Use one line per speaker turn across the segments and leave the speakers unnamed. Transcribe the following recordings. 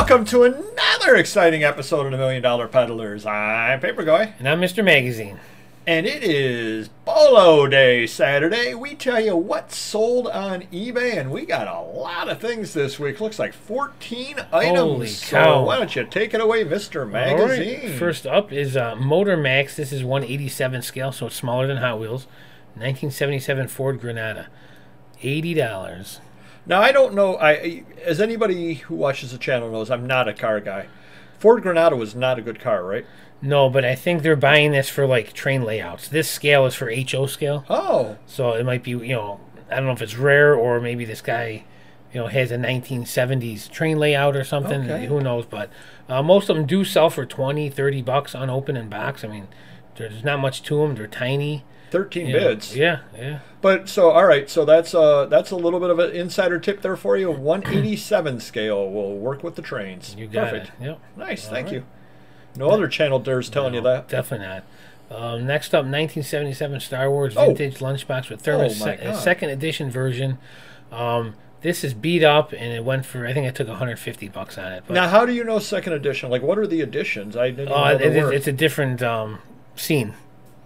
Welcome to another exciting episode of the $1 Million Peddlers. I'm Papergoy.
And I'm Mr-Magazine.
And it is Bolo Day Saturday. We tell you what's sold on eBay, and we got a lot of things this week. Looks like 14 items.
Holy cow.
So why don't you take it away, Mr. Magazine?
All right. First up is Motor Max. This is 187 scale, so it's smaller than Hot Wheels. 1977 Ford Granada. $80.
Now, I don't know, as anybody who watches the channel knows, I'm not a car guy. Ford Granada was not a good car, right?
No, but I think they're buying this for, like, train layouts. This scale is for HO scale.
Oh.
So it might be, I don't know if it's rare or maybe this guy, has a 1970s train layout or something.
Okay.
Who knows? But most of them do sell for $20, $30 unopened in box. I mean, there's not much to them. They're tiny.
13 bids.
Yeah.
But so, all right, so that's a little bit of an insider tip there for you. 187 scale will work with the trains.
You got
Perfect.
it. Yep.
Nice, thank you. No other channel dares telling you that.
Definitely not. Next up, 1977 Star Wars Vintage Lunchbox with Thermos, second edition version. This is beat up, and it went for, I think I took $150 on it. But
now, how do you know second edition? Like, what are the editions? I didn't know
it's a different scene.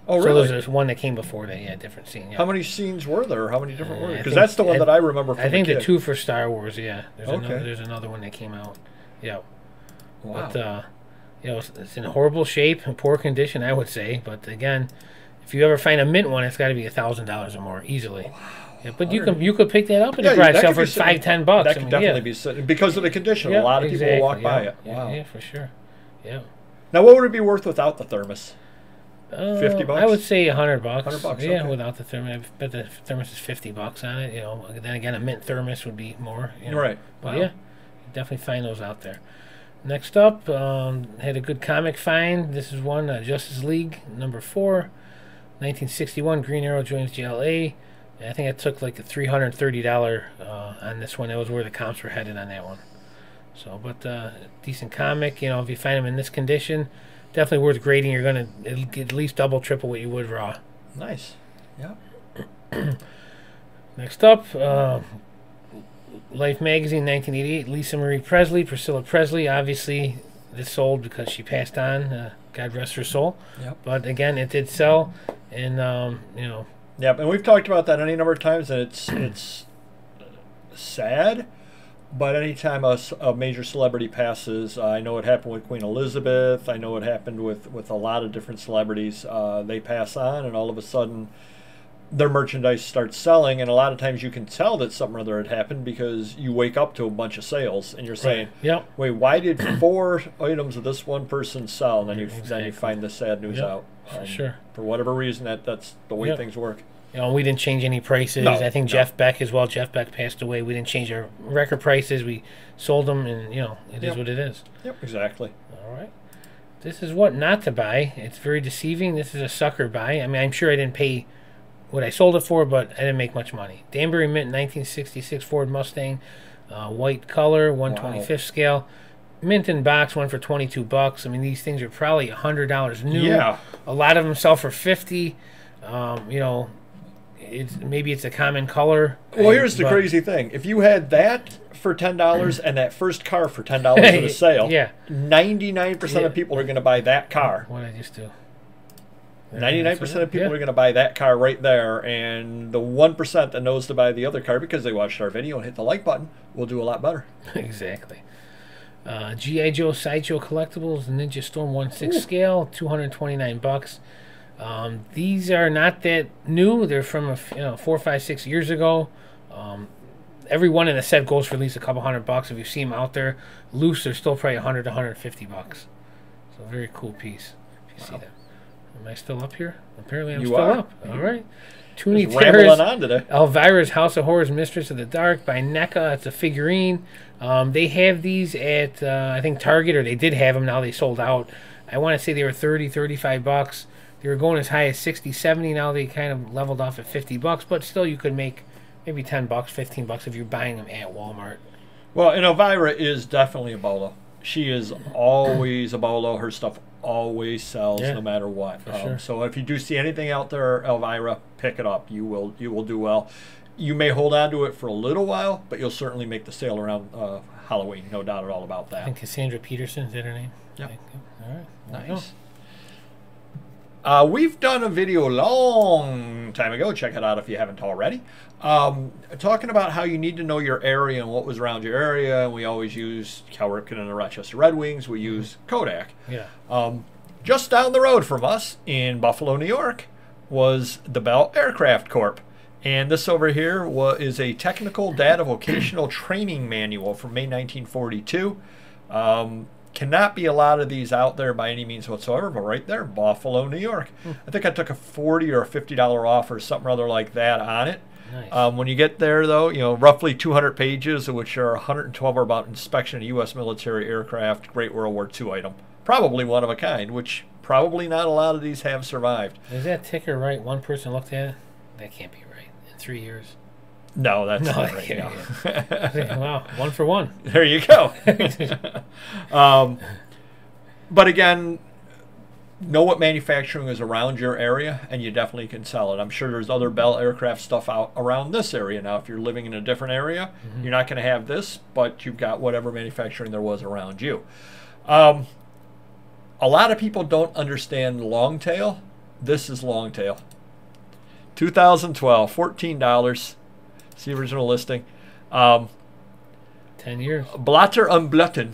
Oh, really?
So there's one that came before that, different scene. Yeah.
How many scenes were there? How many different were there? Because that's the one that I remember from
I think
the
the two for Star Wars, yeah.
Okay.
There's another one that came out. Yeah.
Wow.
But, it's in horrible shape and poor condition, I would say. But, again, if you ever find a mint one, it's got to be $1,000 or more, easily. Wow. Yeah, but you could pick that up and probably sell for $5-10.
That could definitely be sitting because of the condition. A lot of people will walk by it. Wow.
Yeah, for sure. Yeah.
Now, what would it be worth without the thermos? $50?
I would say $100.
$100,
yeah,
okay.
Without the thermos. But the thermos is $50 on it. Then again, a mint thermos would be more.
Right.
But yeah, you definitely find those out there. Next up, had a good comic find. This is one, Justice League number 4, 1961. Green Arrow joins JLA. And I think I took like a $330 on this one. That was where the comps were headed on that one. So, but decent comic. If you find them in this condition, definitely worth grading. You're going to get at least double, triple what you would raw.
Nice. Yeah.
Next up, Life Magazine, 1988. Lisa Marie Presley, Priscilla Presley. Obviously, this sold because she passed on. God rest her soul.
Yep.
But again, it did sell. And,
Yep, and we've talked about that any number of times, and it's sad. But anytime a major celebrity passes, I know it happened with Queen Elizabeth. I know it happened with a lot of different celebrities. They pass on, and all of a sudden, their merchandise starts selling. And a lot of times, you can tell that something or other had happened because you wake up to a bunch of sales, and you're saying,
Yep.
"Wait, why did 4 items of this one person sell?" And then you find the sad news out.
For sure.
For whatever reason, that's the way things work.
We didn't change any prices.
No,
I think Jeff Beck as well. Jeff Beck passed away. We didn't change our record prices. We sold them, and it is what it is.
Yep, exactly.
All right. This is what not to buy. It's very deceiving. This is a sucker buy. I mean, I'm sure I didn't pay what I sold it for, but I didn't make much money. Danbury Mint 1966 Ford Mustang, white color, 1/25 scale. Mint in box, one for $22. I mean, these things are probably $100 new.
Yeah.
A lot of them sell for $50. Maybe it's a common color.
Well, here's the crazy thing: if you had that for $10 and that first car for $10 at a sale, 99% of people are going to buy that car.
What did I just do?
99% of people are going to buy that car right there, and the 1% that knows to buy the other car because they watched our video and hit the like button will do a lot better.
Exactly. G.I. Joe Sideshow Collectibles, Ninja Storm 1/6 scale, $229. These are not that new. They're from 4, 5, 6 years ago. Every one in the set goes for at least a couple $100. If you see them out there loose, they're still probably $100 to $150. So very cool piece. If you see that. Am I still up here? Apparently I'm still up. All right. Toonie Terror's
on today.
Elvira's House of Horrors Mistress of the Dark by NECA. It's a figurine. They have these at I think Target, or they did have them. Now they sold out. I want to say they were $30, $35. They were going as high as $60, $70. Now they kind of leveled off at $50, but still you could make maybe $10, $15 if you're buying them at Walmart.
Well, and Elvira is definitely a bolo. She is always a bolo. Her stuff always sells no matter what.
Sure.
So if you do see anything out there, Elvira, pick it up. You will do well. You may hold on to it for a little while, but you'll certainly make the sale around Halloween, no doubt at all about
I
that.
think Cassandra Peterson, is that her name?
Yep.
All right. There you
Nice. We've done a video a long time ago. Check it out if you haven't already. Talking about how you need to know your area and what was around your area. And we always use Cal Ripken and the Rochester Red Wings. We use Kodak.
Yeah.
Just down the road from us in Buffalo, New York, was the Bell Aircraft Corp. And this over here is a technical data vocational training manual from May 1942. Cannot be a lot of these out there by any means whatsoever, but right there, Buffalo, New York. I think I took a $40 or a $50 off or something other like that on it.
Nice.
When you get there, though, you know, roughly 200 pages, of which are 112 are about inspection of U.S. military aircraft, Great World War II item. Probably one of a kind, which probably not a lot of these have survived.
Is that ticker right? One person looked at it? That can't be right. In 3 years.
No, that's
No,
not
that
right
can't
now.
Wow, 1 for 1.
There you go. But again, know what manufacturing is around your area, and you definitely can sell it. I'm sure there's other Bell aircraft stuff out around this area. Now, if you're living in a different area, you're not going to have this, but you've got whatever manufacturing there was around you. A lot of people don't understand long tail. This is long tail. 2012, $14. It's the original listing.
10 years.
Blatter und Blüten,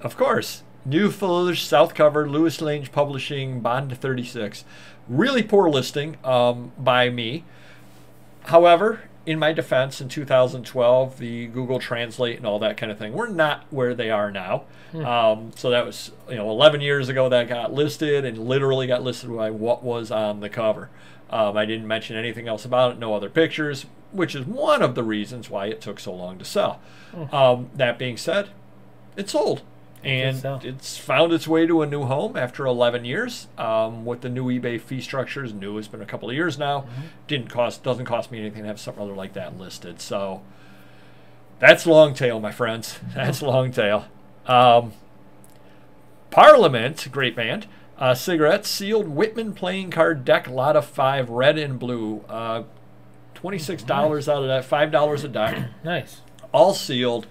of course. New Foliage, South Cover, Lewis Lange Publishing, Bond 36. Really poor listing by me. However, in my defense, in 2012, the Google Translate and all that kind of thing, we're not where they are now. So that was 11 years ago that got listed, and literally got listed by what was on the cover. I didn't mention anything else about it, no other pictures, which is one of the reasons why it took so long to sell. That being said, it sold. And it's found its way to a new home after 11 years with the new eBay fee structures. New has been a couple of years now. Doesn't cost me anything to have something other like that listed. So that's long tail, my friends. That's long tail. Parliament, great band. Cigarettes, sealed Whitman playing card deck, lot of 5, red and blue. $26 out of that, $5 a deck. Nice. All sealed.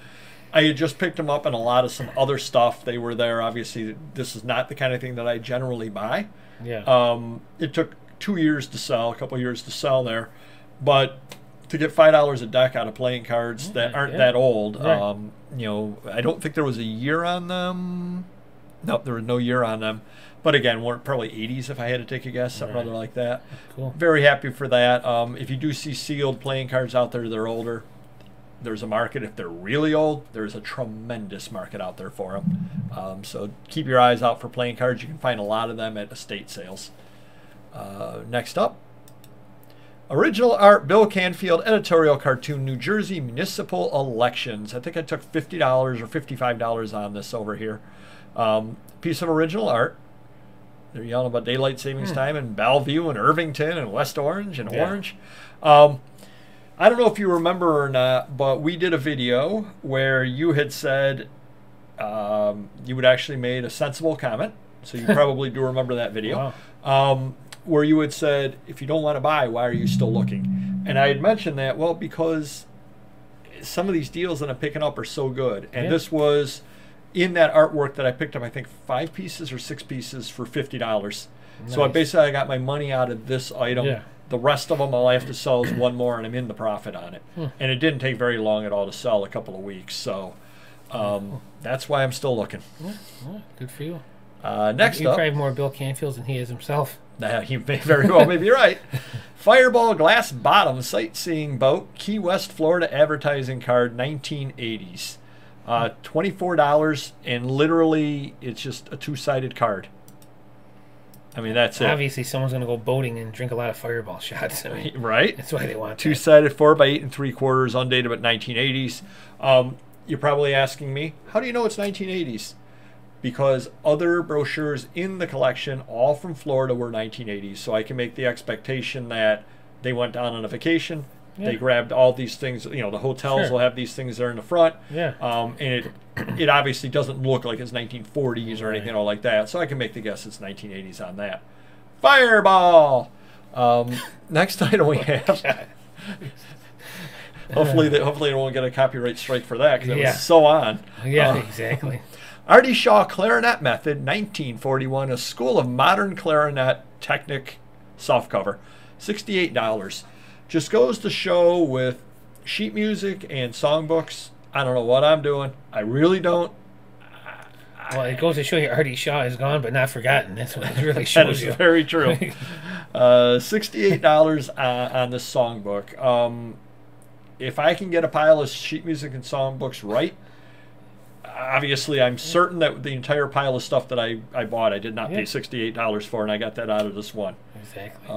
I had just picked them up and a lot of some other stuff. They were there. Obviously, this is not the kind of thing that I generally buy. Yeah. It took 2 years to sell, a couple years to sell there. But to get $5 a deck out of playing cards that aren't that old, I don't think there was a year on them. Nope, there was no year on them. But again, we're probably 80s if I had to take a guess, something other like that. Cool. Very happy for that. If you do see sealed playing cards out there, they're older. There's a market. If they're really old, there's a tremendous market out there for them. So keep your eyes out for playing cards. You can find a lot of them at estate sales. Next up, original art, Bill Canfield, editorial cartoon, New Jersey municipal elections. I think I took $50 or $55 on this over here. Piece of original art. They're yelling about daylight savings time in Bellevue and Irvington and West Orange and Orange. I don't know if you remember or not, but we did a video where you had said you had actually made a sensible comment. So you probably do remember that video. Wow. Where you had said, if you don't want to buy, why are you still looking? And I had mentioned that, well, because some of these deals that I'm picking up are so good. And this was in that artwork that I picked up, I think 5 pieces or 6 pieces for $50. Nice. So I got my money out of this item. Yeah. The rest of them, all I have to sell is one more, and I'm in the profit on it. And it didn't take very long at all to sell, a couple of weeks. So that's why I'm still looking.
Good for you.
Next
you
up.
probably have more Bill Canfields than he is himself.
You may very well may be right. Fireball glass bottom sightseeing boat, Key West, Florida advertising card, 1980s. $24, and literally it's just a 2-sided card. I mean, that's it.
Obviously, someone's going to go boating and drink a lot of Fireball shots. I mean,
right?
That's why they want
2-sided, 4 by 8 3/4, undated, but 1980s. You're probably asking me, how do you know it's 1980s? Because other brochures in the collection, all from Florida, were 1980s. So I can make the expectation that they went down on a vacation. Yeah. They grabbed all these things. The hotels will have these things there in the front. Yeah. And it obviously doesn't look like it's 1940s or anything like that. So I can make the guess it's 1980s on that. Fireball. Next item we have. hopefully they won't get a copyright strike for that because it was so on.
Yeah, exactly.
Artie Shaw Clarinet Method, 1941, A School of Modern Clarinet Technique softcover, $68. Just goes to show with sheet music and songbooks, I don't know what I'm doing. I really don't.
Well, it goes to show you Artie Shaw is gone but not forgotten. That's what it really shows you.
That is very true. $68 on this songbook. If I can get a pile of sheet music and songbooks right, obviously I'm certain that the entire pile of stuff that I bought, I did not pay $68 for, and I got that out of this one.
Exactly.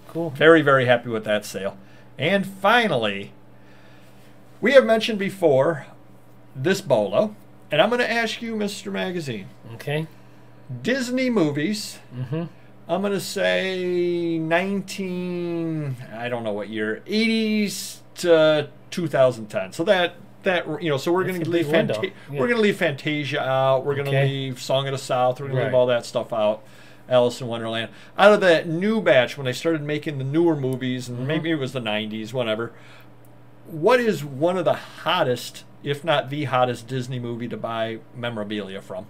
Cool. Very, very happy with that sale. And finally, we have mentioned before this bolo, and I'm going to ask you, Mr. Magazine.
Okay.
Disney movies.
Mm-hmm.
I'm going to say I don't know what year, 80s to 2010. So that so we're going to leave we're going to leave Fantasia out. We're going to leave Song of the South. We're going to leave all that stuff out. Alice in Wonderland. Out of that new batch, when they started making the newer movies, and maybe it was the 90s, whatever, what is one of the hottest, if not the hottest, Disney movie to buy memorabilia from,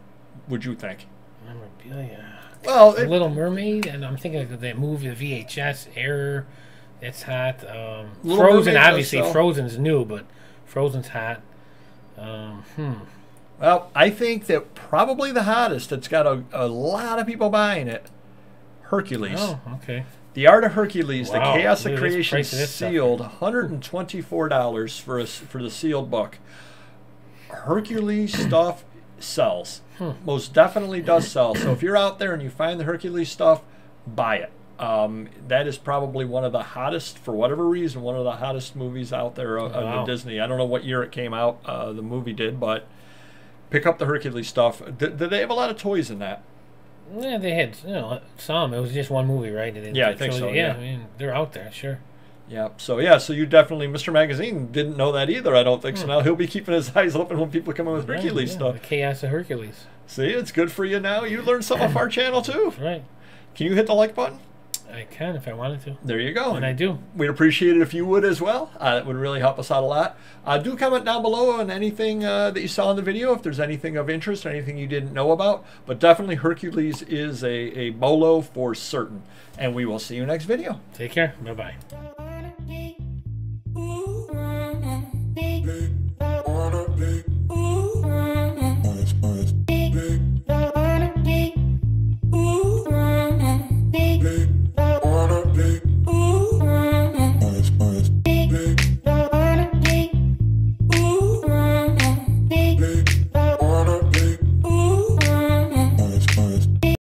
would you think?
Memorabilia?
Well,
Little Mermaid, and I'm thinking of that movie, the VHS, Error, that's hot. Frozen, obviously. Frozen's new, but Frozen's hot.
Well, I think that probably the hottest, it's got a lot of people buying it, Hercules.
Oh, okay.
The Art of Hercules, the Chaos of Creation sealed, $124 for the sealed book. Hercules stuff sells. Most definitely does sell. So if you're out there and you find the Hercules stuff, buy it. That is probably one of the hottest, for whatever reason, one of the hottest movies out there of Disney. I don't know what year it came out, the movie did, but pick up the Hercules stuff. Did they have a lot of toys in that?
Yeah, they had some. It was just one movie, right?
Yeah, I think so.
Yeah, I mean, they're out there, sure.
Yeah. So you definitely, Mr. Magazine didn't know that either. I don't think so. Now he'll be keeping his eyes open when people come in with Hercules stuff.
The Chaos of Hercules.
See, it's good for you now. You learned something off our channel too.
Right.
Can you hit the like button?
I can if I wanted to.
There you go.
And I do.
We'd appreciate it if you would as well. That would really help us out a lot. Do comment down below on anything that you saw in the video, if there's anything of interest, anything you didn't know about. But definitely Hercules is a bolo for certain. And we will see you next video.
Take care. Bye-bye.